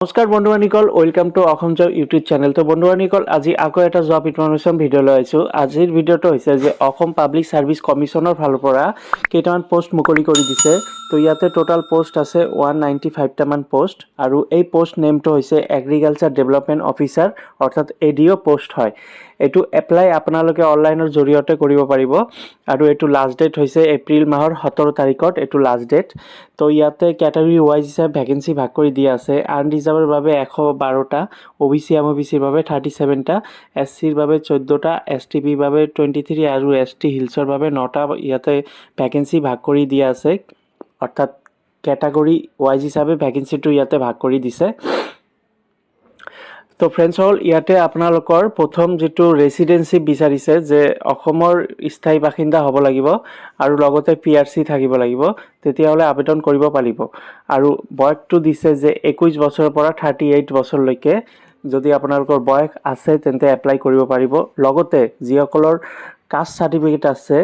নমস্কাৰ বন্ধুবানিকল welcome to Assam job YouTube channel. তো বন্ধুবানিকল আজি আকৌ এটা জব ইনফৰমেশ্যন ভিডিঅ' লৈ আহিছোঁ। আজিৰ ভিডিঅ'টো হৈছে যে অসম পাব্লিক ছাৰ্ভিচ কমিশ্যনৰ ফালৰ পৰা কেইটামান পোষ্ট মুকলি কৰি দিছে। তো ইয়াতে টোটাল পোষ্ট আছে 195টামান পোষ্ট আৰু এই পোষ্ট নেমটো হৈছে এগ্ৰিকালচাৰ ডেভেলপমেণ্ট অফিচাৰ অৰ্থাৎ এডিঅ' পোষ্ট হয়। এইটো এপ্লাই আপোনালোকে অনলাইনৰ জৰিয়তে কৰিব পাৰিব আৰু এইটো লাষ্ট ডেট হৈছে এপ্ৰিল মাহৰ 17 তাৰিখত এইটো লাষ্ট ডেট। তো ইয়াতে কেটাগৰী ৱাইজ হিচাপে ভেকেঞ্চি ভাগ কৰি দিয়া আছে। আনৰিজাৰ্ভৰ বাবে 112টা, OBC MOBCৰ বাবে 37টা, SCৰ বাবে 14টা, STPৰ বাবে 23 আৰু ST হিলছৰ বাবে 9টা ইয়াতে ভেকেঞ্চি ভাগ কৰি দিয়া আছে। অৰ্থাৎ কেটাগৰী ৱাইজ হিচাপে ভেকেঞ্চিটো ইয়াতে ভাগ কৰি দিছে। তো ফ্ৰেণ্ডছ হ'ল ইয়াতে আপোনালোকৰ প্ৰথম যিটো ৰেচিডেঞ্চি বিচাৰিছে যে অসমৰ স্থায়ী বাসিন্দা হ'ব লাগিব আৰু লগতে PRC থাকিব লাগিব, তেতিয়াহ'লে আবেদন কৰিব পাৰিব। আৰু বয়সটো দিছে যে 21 বছৰৰ পৰা 38 বছৰলৈকে যদি আপোনালোকৰ বয়স আছে তেন্তে এপ্লাই কৰিব পাৰিব। লগতে যিসকলৰ কাষ্ট চাৰ্টিফিকেট আছে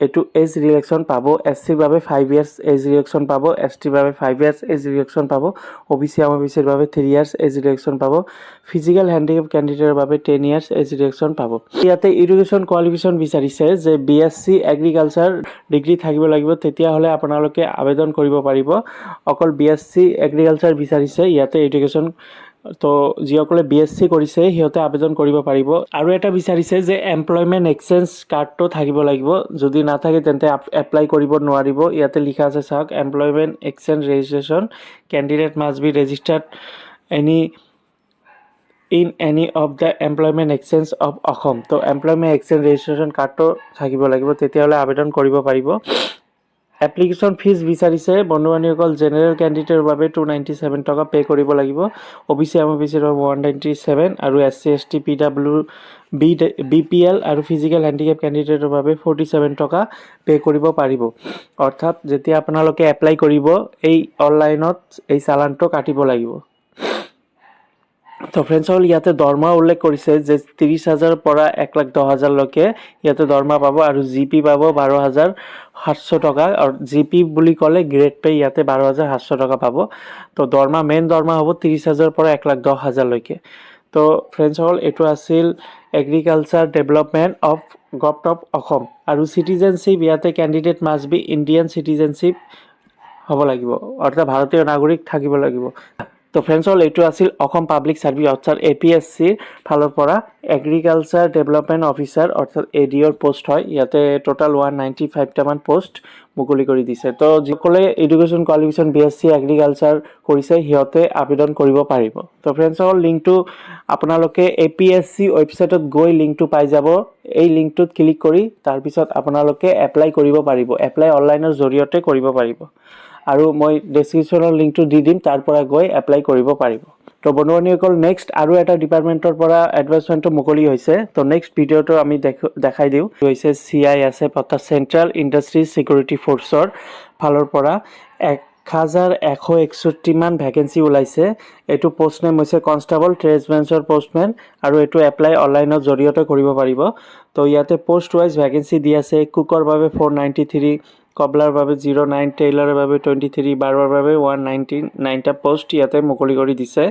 এইটো এজ ৰিলেক্সন পাব। SCৰ বাবে 5 ইয়াৰ্ছ এজ ৰিলেক্সন পাব, STৰ বাবে 5 ইয়াৰ্ছ এজ ৰিলেক্সন পাব, OBC MOBCৰ বাবে 3 ইয়াৰ্ছ এজ ৰিলেক্সন পাব, ফিজিকেল হেণ্ডিকেপ কেণ্ডিডেটৰ বাবে 10 ইয়াৰ্ছ এজ ৰিলেক্সন পাব। ইয়াতে এডুকেশ্যন কোৱালিফিকেশ্যন বিচাৰিছে যে BSc এগ্ৰিকালচাৰ ডিগ্ৰী থাকিব লাগিব, তেতিয়াহ'লে আপোনালোকে আবেদন কৰিব পাৰিব। অকল BSc এগ্ৰিকালচাৰ বিচাৰিছে ইয়াতে এডুকেশ্যন। তো যিসকলে BSc কৰিছে সিহঁতে আবেদন কৰিব পাৰিব। আৰু এটা বিচাৰিছে যে এমপ্লয়মেণ্ট এক্সচেঞ্জ কাৰ্ডটো থাকিব লাগিব, যদি নাথাকে তেন্তে এপ্লাই কৰিব নোৱাৰিব। ইয়াতে লিখা আছে চাওক, employment exchange registration candidate must B registered in any of the employment exchange of Assam. তো এমপ্লয়মেণ্ট এক্সচেঞ্জ ৰেজিষ্ট্ৰেশ্যন কাৰ্ডটো থাকিব লাগিব, তেতিয়াহ'লে আবেদন কৰিব পাৰিব। এপ্লিকেশ্যন ফিজ বিচাৰিছে বন্ধুবান্ধৱীসকল, জেনেৰেল কেণ্ডিডেটৰ বাবে 297 টকা পে' কৰিব লাগিব, OBC MOBCৰ বাবে 197 আৰু SC ST BPL আৰু ফিজিকেল হেণ্ডিকেপ কেণ্ডিডেটৰ বাবে 47 টকা পে' কৰিব পাৰিব। অৰ্থাৎ যেতিয়া আপোনালোকে এপ্লাই কৰিব এই অনলাইনত এই চালানটো কাটিব লাগিব। তো ফ্ৰেণ্ডছ হ'ল ইয়াতে দৰমহা উল্লেখ কৰিছে যে 30,000 পৰা 1,10,000লৈকে ইয়াতে দৰমহা পাব আৰু GP পাব 12,700 টকা। আৰু GP বুলি ক'লে গ্ৰেড পে ইয়াতে 12,700 টকা পাব। তো মেইন দৰমহা হ'ব 30,000 পৰা 1,10,000লৈকে। তো ফ্ৰেণ্ডছ হ'ল এইটো আছিল agriculture development government of Assam. আৰু চিটিজেনশ্বিপ ইয়াতে candidate must B Indian citizenship হ'ব লাগিব, অৰ্থাৎ ভাৰতীয় নাগৰিক থাকিব লাগিব। তো ফ্ৰেণ্ডছ হ'ল এইটো আছিল অসম পাব্লিক ছাৰ্ভিচ অৰ্থাৎ APSCৰ ফালৰ পৰা এগ্ৰিকালচাৰ ডেভেলপমেণ্ট অফিচাৰ অৰ্থাৎ ADOৰ পোষ্ট হয়। ইয়াতে টোটাল 195টামান পোষ্ট মুকলি কৰি দিছে। তো যিসকলে এডুকেশ্যন কোৱালিফিকেশ্যন BSc এগ্ৰিকালচাৰ কৰিছে সিহঁতে আবেদন কৰিব পাৰিব। তো ফ্ৰেণ্ডছ হ'ল লিংকটো আপোনালোকে APSC ৱেবছাইটত গৈ লিংকটো পাই যাব। এই লিংকটোত ক্লিক কৰি তাৰপিছত আপোনালোকে এপ্লাই কৰিব পাৰিব। এপ্লাই অনলাইনৰ জৰিয়তে কৰিব পাৰিব আৰু মই ডেছক্ৰিপশ্যনৰ লিংকটো দি দিম, তাৰ পৰা গৈ এপ্লাই কৰিব পাৰিব। তো বন্ধুবান্ধৱীসকল নেক্সট আৰু এটা ডিপাৰ্টমেণ্টৰ পৰা এডভাৰ্টাইজমেণ্টটো মুকলি হৈছে। তো নেক্সট ভিডিঅ'টো আমি দেখাই দিওঁ। হৈছে CISF অৰ্থাৎ চেণ্ট্ৰেল ইণ্ডাষ্ট্ৰিজ ছিকিউৰিটি ফ'ৰ্চৰ ফালৰ পৰা 1,161মান ভেকেঞ্চি ওলাইছে। এইটো পোষ্ট নেম হৈছে কনষ্টেবল ট্ৰেডছমেনৰ পোষ্টমেন আৰু এইটো এপ্লাই অনলাইনৰ জৰিয়তে কৰিব পাৰিব। তো ইয়াতে পোষ্ট ৱাইজ ভেকেঞ্চি দি আছে। কুকৰ বাবে 493, কবলাৰ বাবে 09, টেইলাৰৰ বাবে 23, বাৰৰ বাবে 199টা পোষ্ট ইয়াতে মুকলি কৰি দিছে।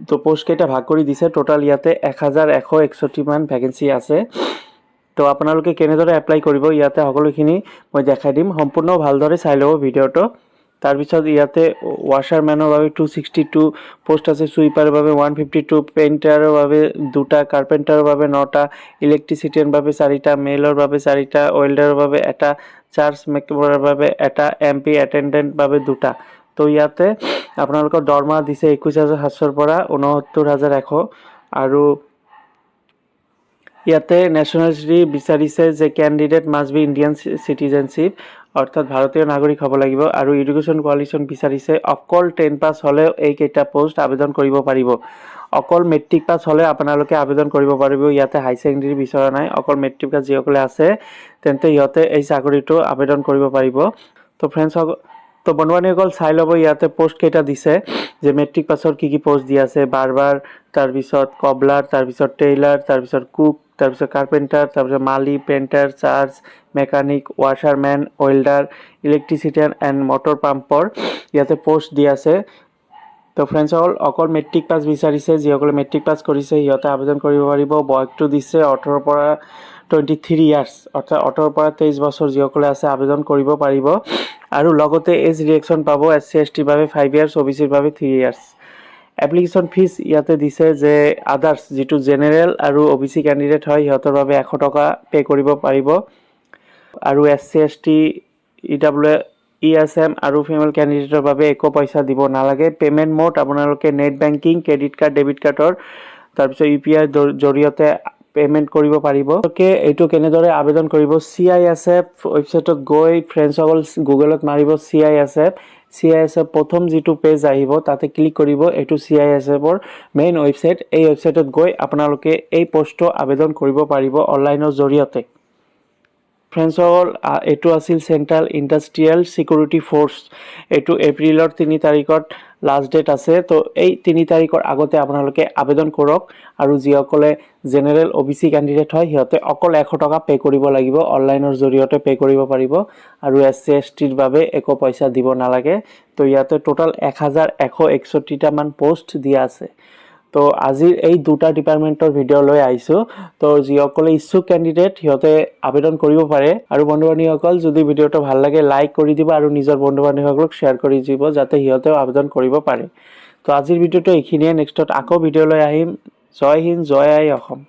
তো পোষ্টকেইটা ভাগ কৰি দিছে। টোটাল ইয়াতে 1,161মান ভেকেঞ্চি আছে। তো আপোনালোকে কেনেদৰে এপ্লাই কৰিব ইয়াতে সকলোখিনি মই দেখাই দিম, সম্পূৰ্ণ ভালদৰে চাই ল'ব ভিডিঅ'টো। তাৰপিছত ইয়াতে ৱাশ্বাৰমেনৰ বাবে 262 পোষ্ট আছে, চুইপাৰৰ বাবে 152, পেইণ্টাৰৰ বাবে 2টা, কাৰ্পেণ্টাৰৰ বাবে 9টা, ইলেক্ট্ৰিচিটিয়ানৰ বাবে 4টা, মেলৰ বাবে 4টা, ৱেল্ডাৰৰ বাবে 1টা, চাৰ্জ মেকাৰৰ বাবে 1টা, MP এটেণ্ডেণ্ট বাবে 2টা। তো ইয়াতে আপোনালোকৰ দৰমহা দিছে 21,700ৰ পৰা 69,100 আৰু ইয়াতে নেশ্যনেলিটি বিচাৰিছে যে candidate must B Indian citizenship অৰ্থাৎ ভাৰতীয় নাগৰিক হ'ব লাগিব আৰু এডুকেশ্যন কোৱালিফিকেশ্যন বিচাৰিছে অকল 10 পাছ হ'লেও এইকেইটা পোষ্ট আবেদন কৰিব পাৰিব। অকল মেট্ৰিক পাছ হ'লে আপোনালোকে আবেদন কৰিব পাৰিব। ইয়াতে হাই ছেকেণ্ডেৰী বিচৰা নাই, অকল মেট্ৰিক পাছ যিসকলে আছে তেন্তে সিহঁতে এই চাকৰিটো আবেদন কৰিব পাৰিব। তো ফ্ৰেণ্ডছ তো বন্ধুবান্ধৱীসকল চাই ল'ব ইয়াতে পোষ্ট কেইটা দিছে যে মেট্ৰিক পাছৰ কি পোষ্ট দি আছে। বাৰবাৰ, তাৰপিছত কবলাৰ, তাৰপিছত টেইলাৰ, তাৰপিছত কুক, তাৰপিছত কাৰ্পেণ্টাৰ, তাৰপিছত মালি, painter, charge mechanic, washermen, welder, electrician and motor পাম্পৰ ইয়াতে পোষ্ট দি আছে। তো ফ্ৰেণ্ডসকল অকল মেট্ৰিক পাছ বিচাৰিছে, যিসকলে মেট্ৰিক পাছ কৰিছে সিহঁতে আবেদন কৰিব পাৰিব। বয়সটো দিছে 18 পৰা 23 ইয়াৰ্ছ, অৰ্থাৎ 18 পৰা 23 বছৰ যিসকলে আছে আবেদন কৰিব পাৰিব। আৰু লগতে এজ ৰিলেক্সন পাব SC STৰ বাবে 5 ইয়াৰ্ছ, OBCৰ বাবে 3 ইয়াৰ্ছ। এপ্লিকেশ্যন ফিজ ইয়াতে দিছে যে আদাৰ্ছ যিটো জেনেৰেল আৰু OBC কেণ্ডিডেট হয় সিহঁতৰ বাবে 100 টকা পে' কৰিব পাৰিব। আৰু SC ST ESM আৰু ফিমেল কেণ্ডিডেটৰ বাবে একো পইচা দিব নালাগে। পে'মেণ্ট মোড আপোনালোকে net banking, credit card, debit কাৰ্ডৰ তাৰপিছত UPI জৰিয়তে পে'মেণ্ট কৰিব পাৰিব। এইটো কেনেদৰে আবেদন কৰিব, CISF ৱেবছাইটত গৈ ফ্ৰেণ্ডসকল গুগলত মাৰিব CISF প্ৰথম যিটো পেজ আহিব তাতে ক্লিক কৰিব। এইটো CISFৰ মেইন ৱেবছাইট। এই ৱেবছাইটত গৈ আপোনালোকে এই পোষ্টটো আবেদন কৰিব পাৰিব অনলাইনৰ জৰিয়তে। ফ্ৰেণ্ডসকল এইটো আছিল চেণ্ট্ৰেল ইণ্ডাষ্ট্ৰিয়েল ছিকিউৰিটি ফ'ৰ্চ। এইটো এপ্ৰিলৰ 3 তাৰিখত লাষ্ট ডেট আছে। তো এই 3 তাৰিখৰ আগতে আপোনালোকে আবেদন কৰক। আৰু যিসকলে জেনেৰেল OBC কেণ্ডিডেট হয় সিহঁতে অকল 100 টকা পে' কৰিব লাগিব, অনলাইনৰ জৰিয়তে পে' কৰিব পাৰিব। আৰু SC STৰ বাবে একো পইচা দিব নালাগে। তো ইয়াতে টোটেল 1161মান পোষ্ট দিয়া আছে। তো আজিৰ এই দুটা ডিপাৰ্টমেণ্টৰ ভিডিঅ' লৈ আহিছোঁ। তো যিসকলে ইচ্ছুক কেণ্ডিডেট সিহঁতে আবেদন কৰিব পাৰে। আৰু বন্ধু বান্ধৱীসকল যদি ভিডিঅ'টো ভাল লাগে লাইক কৰি দিব আৰু নিজৰ বন্ধু বান্ধৱীসকলক শ্বেয়াৰ কৰি দিব যাতে সিহঁতেও আবেদন কৰিব পাৰে। তো আজিৰ ভিডিঅ'টো এইখিনিয়ে, নেক্সটত আকৌ ভিডিঅ' লৈ আহিম। জয় হিন্দ, জয় আই অসম।